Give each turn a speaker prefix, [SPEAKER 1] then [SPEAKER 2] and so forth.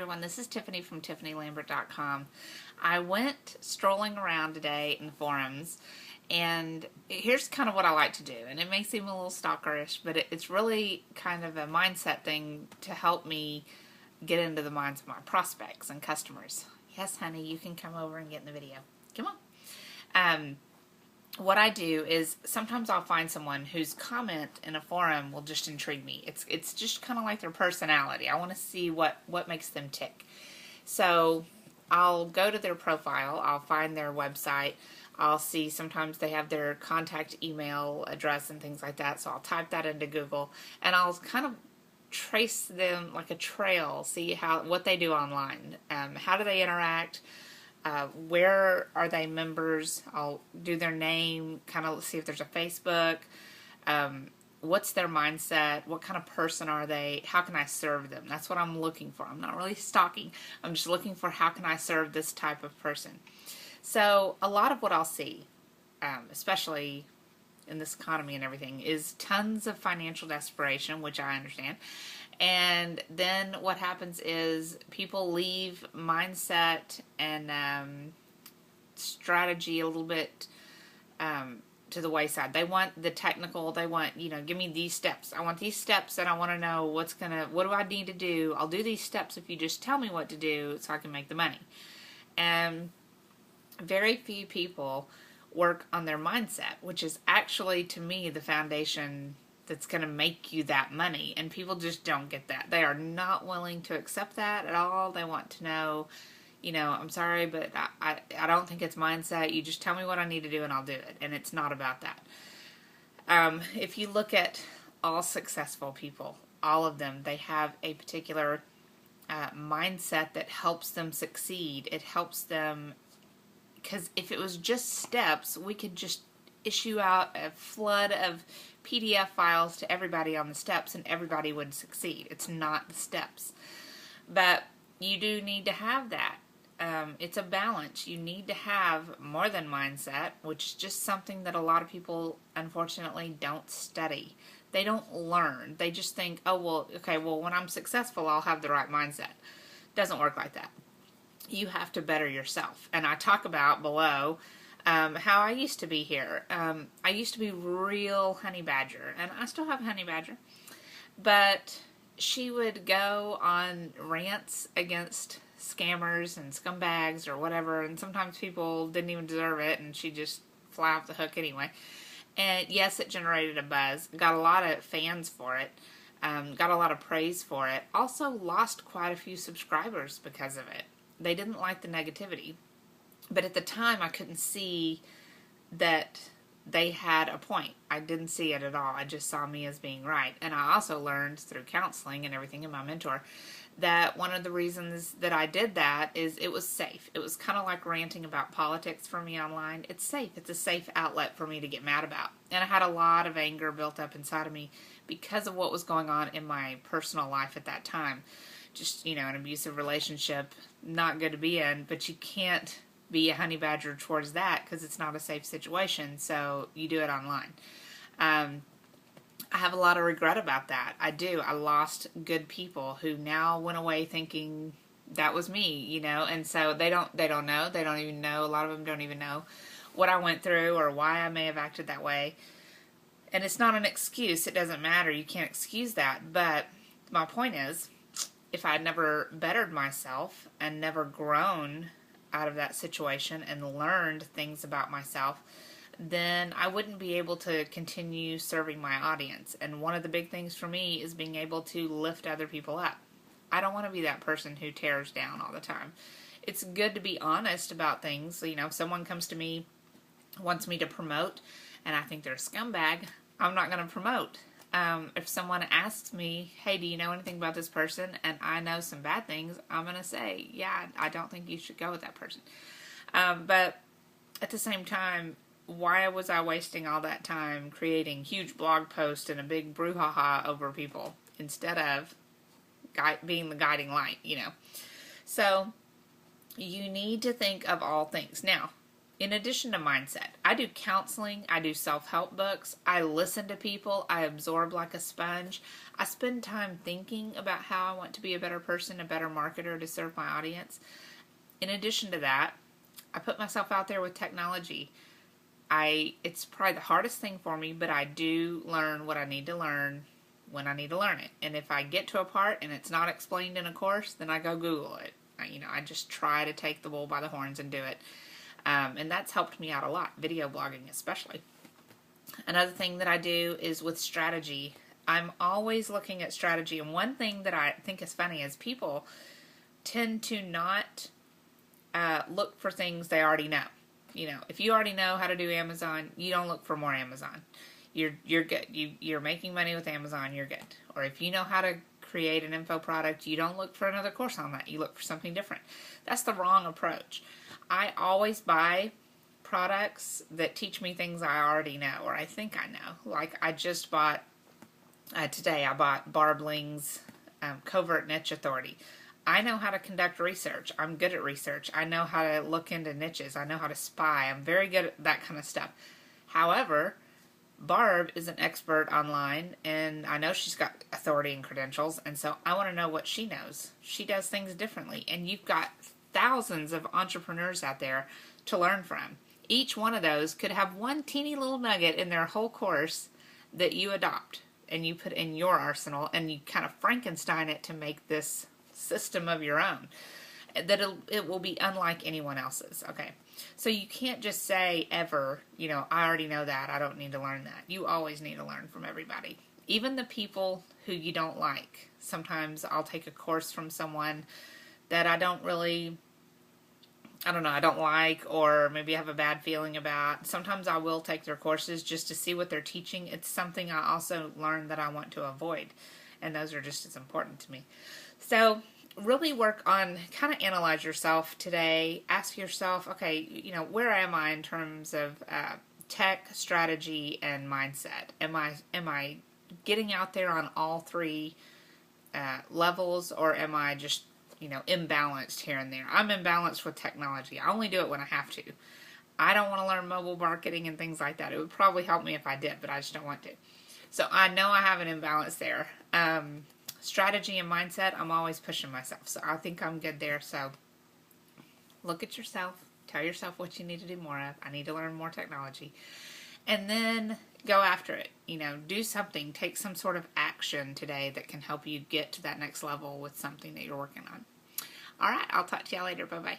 [SPEAKER 1] everyone, this is Tiffany from TiffanyLambert.com. I went strolling around today in the forums, and here's kind of what I like to do. And it may seem a little stalkerish, but it's really kind of a mindset thing to help me get into the minds of my prospects and customers. Yes, honey, you can come over and get in the video. Come on. What I do is sometimes I'll find someone whose comment in a forum will just intrigue me. It's just kind of like their personality. I want to see what makes them tick. So I'll go to their profile. I'll find their website. I'll see sometimes they have their contact email address and things like that. So I'll type that into Google and I'll kind of trace them like a trail, see what they do online. How do they interact? Where are they members? I'll do their name, kind of see if there's a Facebook. What's their mindset? What kind of person are they? How can I serve them? That's what I'm looking for. I'm not really stalking. I'm just looking for how can I serve this type of person. So a lot of what I'll see, especially in this economy and everything, is tons of financial desperation, which I understand. And then what happens is people leave mindset and strategy a little bit to the wayside. They want the technical. They want, give me these steps. I want these steps, and I want to know what do I need to do. I'll do these steps if you just tell me what to do so I can make the money. And very few people work on their mindset, which is actually, to me, the foundation that's going to make you that money. And people just don't get that. They are not willing to accept that at all. They want to know, I'm sorry, but I don't think it's mindset. You just tell me what I need to do and I'll do it. And it's not about that. If you look at all successful people, all of them, they have a particular mindset that helps them succeed. It helps them, because if it was just steps, we could just issue out a flood of PDF files to everybody on the steps and everybody would succeed. It's not the steps. But you do need to have that. It's a balance. You need to have more than mindset, which is just something that a lot of people, unfortunately, don't study. They don't learn. They just think, when I'm successful, I'll have the right mindset. Doesn't work like that. You have to better yourself. And I talk about below how I used to be here. I used to be real Honey Badger, and I still have Honey Badger, but she would go on rants against scammers and scumbags or whatever, and sometimes people didn't even deserve it, and she'd just fly off the hook anyway. And yes, it generated a buzz, got a lot of fans for it, got a lot of praise for it, also lost quite a few subscribers because of it. They didn't like the negativity. But at the time, I couldn't see that they had a point. I didn't see it at all. I just saw me as being right. And I also learned through counseling and everything in my mentor that one of the reasons that I did that is it was safe. It was kind of like ranting about politics for me online. It's safe. It's a safe outlet for me to get mad about. And I had a lot of anger built up inside of me because of what was going on in my personal life at that time. Just, an abusive relationship, not good to be in, but you can't be a honey badger towards that because it's not a safe situation, so you do it online. I have a lot of regret about that. I do. I lost good people who now went away thinking that was me, and so they don't know. They don't even know. A lot of them don't even know what I went through or why I may have acted that way. And it's not an excuse. It doesn't matter. You can't excuse that. But my point is, if I had never bettered myself and never grown out of that situation and learned things about myself, then I wouldn't be able to continue serving my audience. And one of the big things for me is being able to lift other people up. I don't want to be that person who tears down all the time. It's good to be honest about things. If someone comes to me, wants me to promote, and I think they're a scumbag, I'm not going to promote. If someone asks me, hey, do you know anything about this person, and I know some bad things, I'm going to say, yeah, I don't think you should go with that person. But at the same time, why was I wasting all that time creating huge blog posts and a big brouhaha over people instead of being the guiding light, So you need to think of all things. Now, in addition to mindset, I do counseling, I do self-help books, I listen to people, I absorb like a sponge. I spend time thinking about how I want to be a better person, a better marketer to serve my audience. In addition to that, I put myself out there with technology. It's probably the hardest thing for me, but I do learn what I need to learn when I need to learn it. And if I get to a part and it's not explained in a course, then I go Google it. I just try to take the bull by the horns and do it. And that's helped me out a lot, video blogging especially. Another thing that I do is with strategy. I'm always looking at strategy. And one thing that I think is funny is people tend to not look for things they already know. If you already know how to do Amazon, you don't look for more Amazon. You're good. You're making money with Amazon, you're good. Or if you know how to create an info product, you don't look for another course on that. You look for something different. That's the wrong approach. I always buy products that teach me things I already know, or I think I know. Like I just bought, today I bought Barb Ling's Covert Niche Authority. I know how to conduct research. I'm good at research. I know how to look into niches. I know how to spy. I'm very good at that kind of stuff. However, Barb is an expert online, and I know she's got authority and credentials, and so I want to know what she knows. She does things differently, and you've got thousands of entrepreneurs out there to learn from. Each one of those could have one teeny little nugget in their whole course that you adopt and you put in your arsenal, and you kind of Frankenstein it to make this system of your own that it will be unlike anyone else's. Okay, so you can't just say ever, I already know that, I don't need to learn that. You always need to learn from everybody, even the people who you don't like. Sometimes I'll take a course from someone that I don't like, or maybe I have a bad feeling about. Sometimes I will take their courses just to see what they're teaching. It's something I also learned that I want to avoid, and those are just as important to me. So really work on, kind of analyze yourself today. Ask yourself, okay, where am I in terms of tech, strategy, and mindset? Am I getting out there on all three levels, or am I just imbalanced here and there? I'm imbalanced with technology. I only do it when I have to. I don't want to learn mobile marketing and things like that. It would probably help me if I did, but I just don't want to. So I know I have an imbalance there. Strategy and mindset, I'm always pushing myself. So I think I'm good there. So look at yourself. Tell yourself what you need to do more of. I need to learn more technology. And then go after it. Do something. Take some sort of action today that can help you get to that next level with something that you're working on. All right, I'll talk to y'all later. Bye-bye.